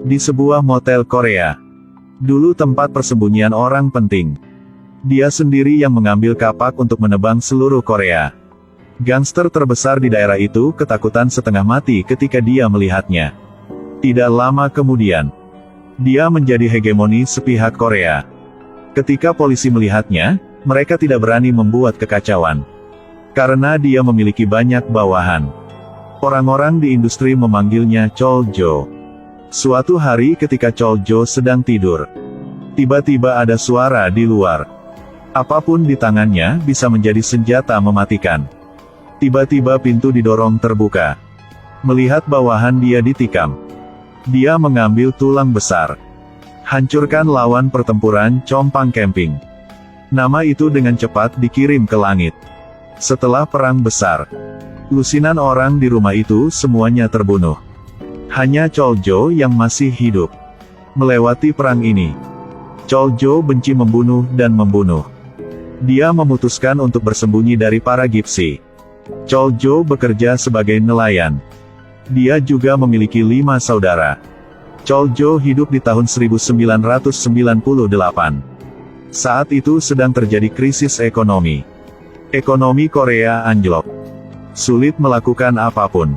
Di sebuah motel Korea. Dulu tempat persembunyian orang penting. Dia sendiri yang mengambil kapak untuk menebang seluruh Korea. Gangster terbesar di daerah itu ketakutan setengah mati ketika dia melihatnya. Tidak lama kemudian, dia menjadi hegemoni sepihak Korea. Ketika polisi melihatnya, mereka tidak berani membuat kekacauan. Karena dia memiliki banyak bawahan. Orang-orang di industri memanggilnya Choljo. Suatu hari ketika Choljo sedang tidur, tiba-tiba ada suara di luar. Apapun di tangannya bisa menjadi senjata mematikan. Tiba-tiba pintu didorong terbuka. Melihat bawahan dia ditikam, dia mengambil tulang besar. Hancurkan lawan pertempuran Compang Camping. Nama itu dengan cepat dikirim ke langit. Setelah perang besar, lusinan orang di rumah itu semuanya terbunuh. Hanya Choljo yang masih hidup. Melewati perang ini, Choljo benci membunuh dan membunuh. Dia memutuskan untuk bersembunyi dari para Gypsy. Choljo bekerja sebagai nelayan. Dia juga memiliki 5 saudara. Choljo hidup di tahun 1998. Saat itu sedang terjadi krisis ekonomi. Ekonomi Korea anjlok. Sulit melakukan apapun.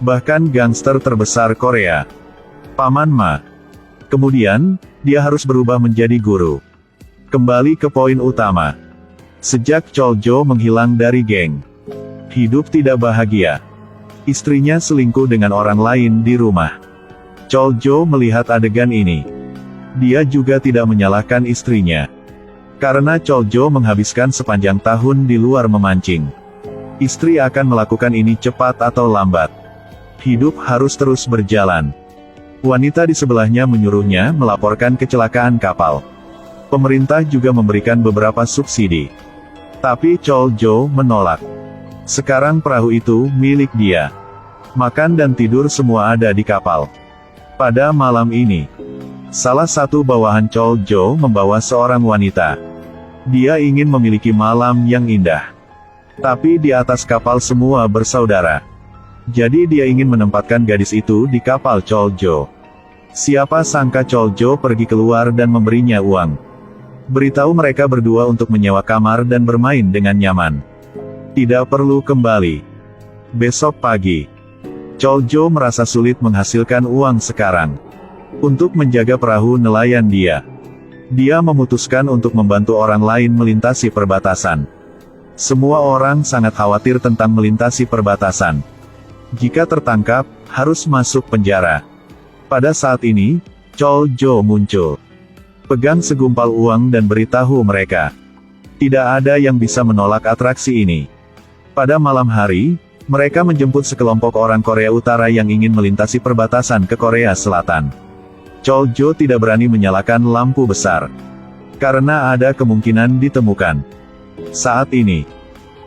Bahkan gangster terbesar Korea, Paman Ma. Kemudian, dia harus berubah menjadi guru. Kembali ke poin utama. Sejak Choljo menghilang dari geng, hidup tidak bahagia. Istrinya selingkuh dengan orang lain di rumah. Choljo melihat adegan ini. Dia juga tidak menyalahkan istrinya. Karena Choljo menghabiskan sepanjang tahun di luar memancing. Istri akan melakukan ini cepat atau lambat. Hidup harus terus berjalan. Wanita di sebelahnya menyuruhnya melaporkan kecelakaan kapal. Pemerintah juga memberikan beberapa subsidi. Tapi Choljo menolak. Sekarang perahu itu milik dia. Makan dan tidur semua ada di kapal. Pada malam ini, salah satu bawahan Choljo membawa seorang wanita. Dia ingin memiliki malam yang indah. Tapi di atas kapal semua bersaudara. Jadi dia ingin menempatkan gadis itu di kapal Choljo. Siapa sangka Choljo pergi keluar dan memberinya uang. Beritahu mereka berdua untuk menyewa kamar dan bermain dengan nyaman. Tidak perlu kembali. Besok pagi, Choljo merasa sulit menghasilkan uang sekarang. Untuk menjaga perahu nelayan dia memutuskan untuk membantu orang lain melintasi perbatasan. Semua orang sangat khawatir tentang melintasi perbatasan. Jika tertangkap, harus masuk penjara. Pada saat ini, Choljo muncul. Pegang segumpal uang dan beritahu mereka. Tidak ada yang bisa menolak atraksi ini. Pada malam hari, mereka menjemput sekelompok orang Korea Utara yang ingin melintasi perbatasan ke Korea Selatan. Choljo tidak berani menyalakan lampu besar. Karena ada kemungkinan ditemukan. Saat ini,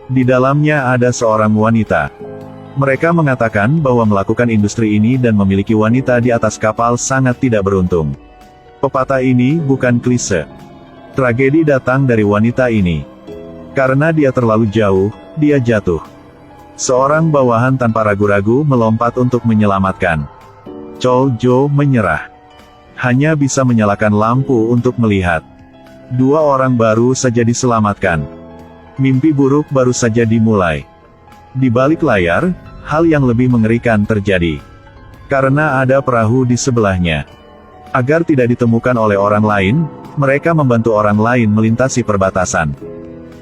di dalamnya ada seorang wanita. Mereka mengatakan bahwa melakukan industri ini dan memiliki wanita di atas kapal sangat tidak beruntung. Pepatah ini bukan klise. Tragedi datang dari wanita ini. Karena dia terlalu jauh, dia jatuh. Seorang bawahan tanpa ragu-ragu melompat untuk menyelamatkan. Choljo menyerah. Hanya bisa menyalakan lampu untuk melihat. 2 orang baru saja diselamatkan. Mimpi buruk baru saja dimulai. Di balik layar, hal yang lebih mengerikan terjadi. Karena ada perahu di sebelahnya. Agar tidak ditemukan oleh orang lain, mereka membantu orang lain melintasi perbatasan.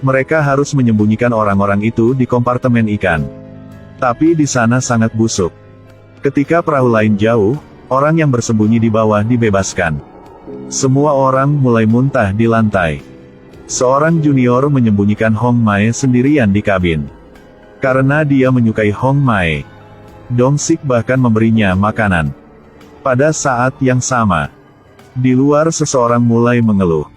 Mereka harus menyembunyikan orang-orang itu di kompartemen ikan. Tapi di sana sangat busuk. Ketika perahu lain jauh, orang yang bersembunyi di bawah dibebaskan. Semua orang mulai muntah di lantai. Seorang junior menyembunyikan Hong Mae sendirian di kabin. Karena dia menyukai Hong Mae, Dong-sik bahkan memberinya makanan. Pada saat yang sama, di luar seseorang mulai mengeluh.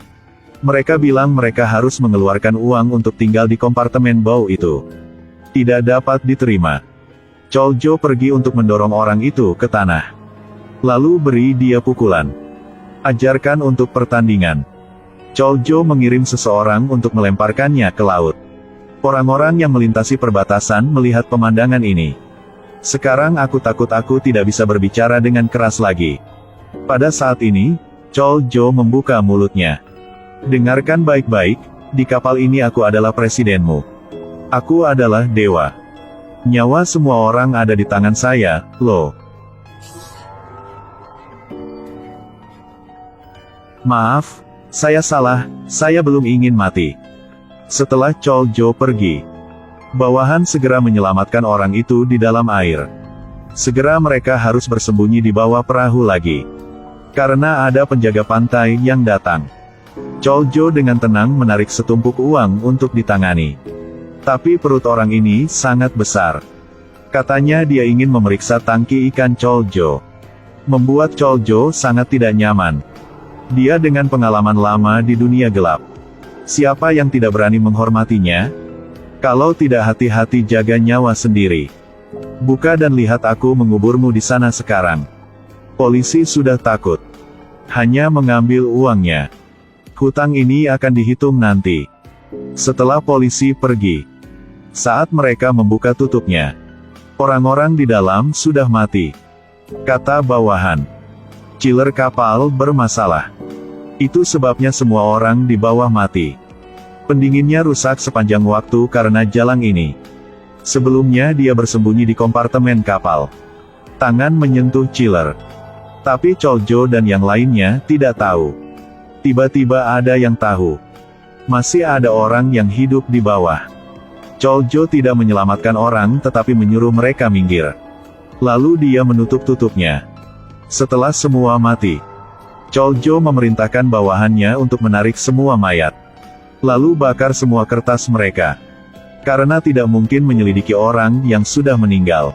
Mereka bilang mereka harus mengeluarkan uang untuk tinggal di kompartemen bau itu. Tidak dapat diterima. Choljo pergi untuk mendorong orang itu ke tanah. Lalu beri dia pukulan. Ajarkan untuk pertandingan. Choljo mengirim seseorang untuk melemparkannya ke laut. Orang-orang yang melintasi perbatasan melihat pemandangan ini. Sekarang aku takut aku tidak bisa berbicara dengan keras lagi. Pada saat ini, Chol Jo membuka mulutnya. Dengarkan baik-baik, di kapal ini aku adalah presidenmu. Aku adalah dewa. Nyawa semua orang ada di tangan saya, loh. Maaf, saya salah, saya belum ingin mati. Setelah Chol Jo pergi, bawahan segera menyelamatkan orang itu di dalam air. Segera mereka harus bersembunyi di bawah perahu lagi. Karena ada penjaga pantai yang datang. Chol Jo dengan tenang menarik setumpuk uang untuk ditangani. Tapi perut orang ini sangat besar. Katanya dia ingin memeriksa tangki ikan Chol Jo. Membuat Chol Jo sangat tidak nyaman. Dia dengan pengalaman lama di dunia gelap. Siapa yang tidak berani menghormatinya? Kalau tidak hati-hati jaga nyawa sendiri. Buka dan lihat aku menguburmu di sana sekarang. Polisi sudah takut. Hanya mengambil uangnya. Hutang ini akan dihitung nanti. Setelah polisi pergi. Saat mereka membuka tutupnya. Orang-orang di dalam sudah mati. Kata bawahan. Chiller kapal bermasalah. Itu sebabnya semua orang di bawah mati. Pendinginnya rusak sepanjang waktu karena jalang ini. Sebelumnya dia bersembunyi di kompartemen kapal. Tangan menyentuh chiller. Tapi Chol Jo dan yang lainnya tidak tahu. Tiba-tiba ada yang tahu. Masih ada orang yang hidup di bawah. Chol Jo tidak menyelamatkan orang tetapi menyuruh mereka minggir. Lalu dia menutup tutupnya. Setelah semua mati, Chol Jo memerintahkan bawahannya untuk menarik semua mayat. Lalu bakar semua kertas mereka. Karena tidak mungkin menyelidiki orang yang sudah meninggal.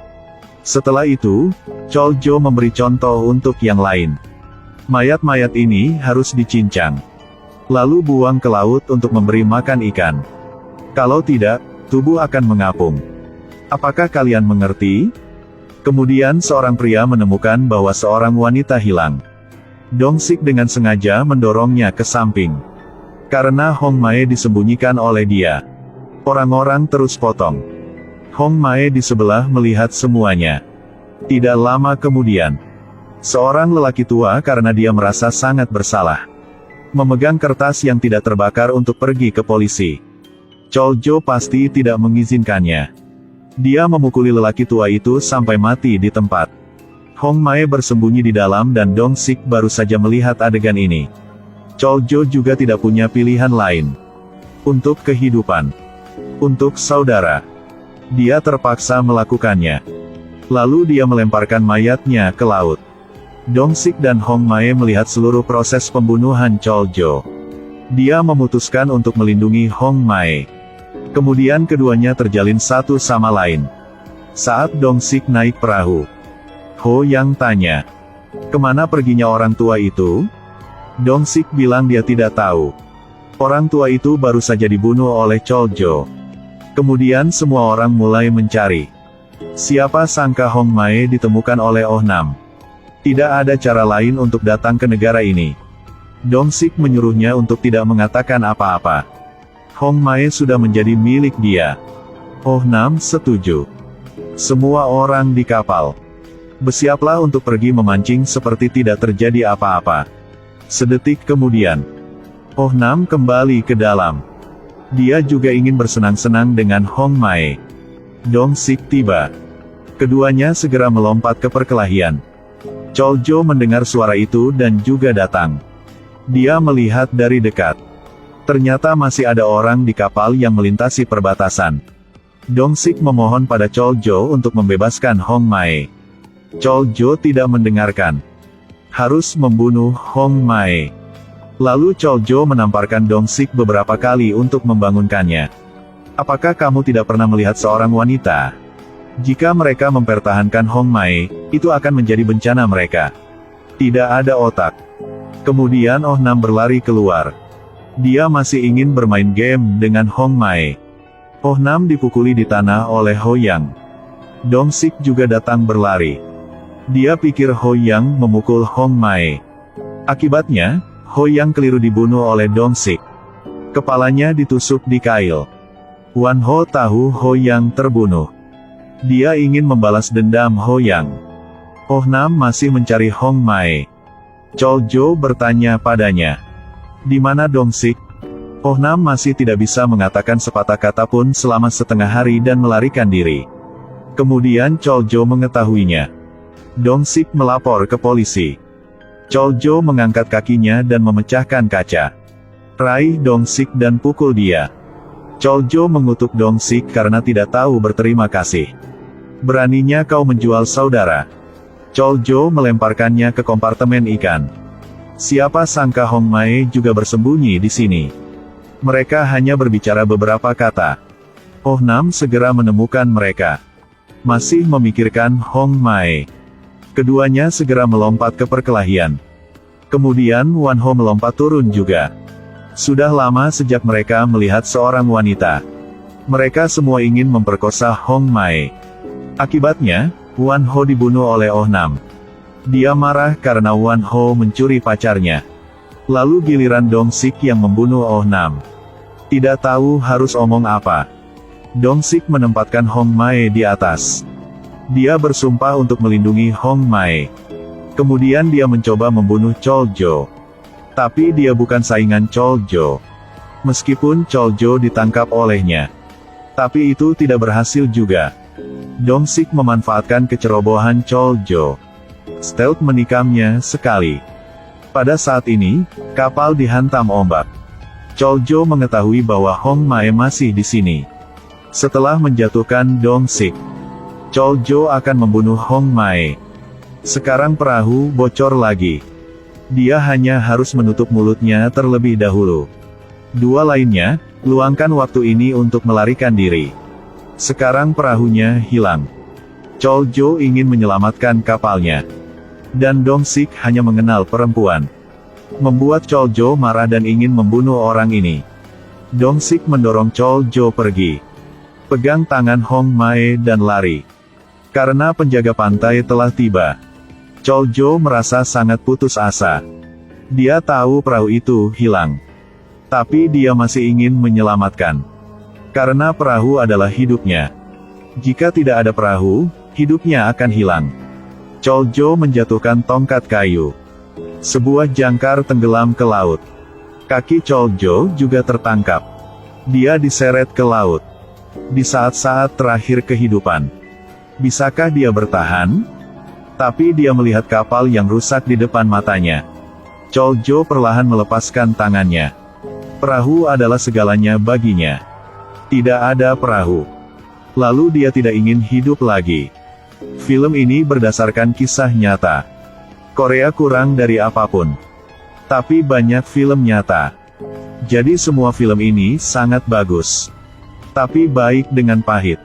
Setelah itu, Chol Jo memberi contoh untuk yang lain. Mayat-mayat ini harus dicincang. Lalu buang ke laut untuk memberi makan ikan. Kalau tidak, tubuh akan mengapung. Apakah kalian mengerti? Kemudian seorang pria menemukan bahwa seorang wanita hilang. Dong Sik dengan sengaja mendorongnya ke samping. Karena Hong Mae disembunyikan oleh dia. Orang-orang terus potong. Hong Mae di sebelah melihat semuanya. Tidak lama kemudian, seorang lelaki tua karena dia merasa sangat bersalah, memegang kertas yang tidak terbakar untuk pergi ke polisi. Chol Jo pasti tidak mengizinkannya. Dia memukuli lelaki tua itu sampai mati di tempat. Hong Mae bersembunyi di dalam dan Dong Sik baru saja melihat adegan ini. Chol Jo juga tidak punya pilihan lain. Untuk kehidupan. Untuk saudara. Dia terpaksa melakukannya. Lalu dia melemparkan mayatnya ke laut. Dong Sik dan Hong Mae melihat seluruh proses pembunuhan Chol Jo. Dia memutuskan untuk melindungi Hong Mae. Kemudian keduanya terjalin satu sama lain. Saat Dong Sik naik perahu, Ho Yang tanya, "Kemana perginya orang tua itu?" Dong Sik bilang dia tidak tahu. Orang tua itu baru saja dibunuh oleh Chol Jo. Kemudian semua orang mulai mencari. Siapa sangka Hong Mae ditemukan oleh Oh Nam. Tidak ada cara lain untuk datang ke negara ini. Dong Sik menyuruhnya untuk tidak mengatakan apa-apa. Hong Mae sudah menjadi milik dia. Oh Nam setuju. Semua orang di kapal bersiaplah untuk pergi memancing seperti tidak terjadi apa-apa. Sedetik kemudian, Oh Nam kembali ke dalam. Dia juga ingin bersenang-senang dengan Hong Mae. Dong Sik tiba. Keduanya segera melompat ke perkelahian. Chol Jo mendengar suara itu dan juga datang. Dia melihat dari dekat. Ternyata masih ada orang di kapal yang melintasi perbatasan. Dong Sik memohon pada Chol Jo untuk membebaskan Hong Mae. Chol Jo tidak mendengarkan. Harus membunuh Hong Mae. Lalu Chol Jo menamparkan Dong Sik beberapa kali untuk membangunkannya. Apakah kamu tidak pernah melihat seorang wanita? Jika mereka mempertahankan Hong Mae, itu akan menjadi bencana mereka. Tidak ada otak. Kemudian Oh Nam berlari keluar. Dia masih ingin bermain game dengan Hong Mae. Oh Nam dipukuli di tanah oleh Ho Yang. Dong Sik juga datang berlari. Dia pikir Ho Yang memukul Hong Mae. Akibatnya, Ho Yang keliru dibunuh oleh Dong Sik. Kepalanya ditusuk di kail. Wan Ho tahu Ho Yang terbunuh. Dia ingin membalas dendam Ho Yang. Oh Nam masih mencari Hong Mae. Choljo bertanya padanya. Di mana Dong-sik? Oh Nam masih tidak bisa mengatakan sepatah kata pun selama setengah hari dan melarikan diri. Kemudian Choljo mengetahuinya. Dong-sik melapor ke polisi. Choljo mengangkat kakinya dan memecahkan kaca. Raih Dong-sik dan pukul dia. Choljo mengutuk Dong-sik karena tidak tahu berterima kasih. Beraninya kau menjual saudara. Choljo melemparkannya ke kompartemen ikan. Siapa sangka Hong Mae juga bersembunyi di sini. Mereka hanya berbicara beberapa kata. Oh Nam segera menemukan mereka. Masih memikirkan Hong Mae. Keduanya segera melompat ke perkelahian. Kemudian Wan Ho melompat turun juga. Sudah lama sejak mereka melihat seorang wanita. Mereka semua ingin memperkosa Hong Mae. Akibatnya, Wan Ho dibunuh oleh Oh Nam. Dia marah karena Wan Ho mencuri pacarnya. Lalu giliran Dong-sik yang membunuh Oh Nam. Tidak tahu harus omong apa. Dong-sik menempatkan Hong Mae di atas. Dia bersumpah untuk melindungi Hong Mae. Kemudian dia mencoba membunuh Choljo. Tapi dia bukan saingan Choljo. Meskipun Choljo ditangkap olehnya. Tapi itu tidak berhasil juga. Dong-sik memanfaatkan kecerobohan Choljo. Stealth menikamnya sekali. Pada saat ini, kapal dihantam ombak. Choljo mengetahui bahwa Hong Mae masih di sini. Setelah menjatuhkan Dong-sik, Choljo akan membunuh Hong Mae. Sekarang perahu bocor lagi. Dia hanya harus menutup mulutnya terlebih dahulu. Dua lainnya, luangkan waktu ini untuk melarikan diri. Sekarang perahunya hilang. Choljo ingin menyelamatkan kapalnya. Dan Dong-sik hanya mengenal perempuan. Membuat Choljo marah dan ingin membunuh orang ini. Dong-sik mendorong Choljo pergi. Pegang tangan Hong Mae dan lari. Karena penjaga pantai telah tiba. Choljo merasa sangat putus asa. Dia tahu perahu itu hilang. Tapi dia masih ingin menyelamatkan. Karena perahu adalah hidupnya. Jika tidak ada perahu, hidupnya akan hilang. Choljo menjatuhkan tongkat kayu. Sebuah jangkar tenggelam ke laut. Kaki Choljo juga tertangkap. Dia diseret ke laut. Di saat-saat terakhir kehidupan. Bisakah dia bertahan? Tapi dia melihat kapal yang rusak di depan matanya. Choljo perlahan melepaskan tangannya. Perahu adalah segalanya baginya. Tidak ada perahu. Lalu dia tidak ingin hidup lagi. Film ini berdasarkan kisah nyata. Korea kurang dari apapun. Tapi banyak film nyata. Jadi semua film ini sangat bagus. Tapi baik dengan pahit.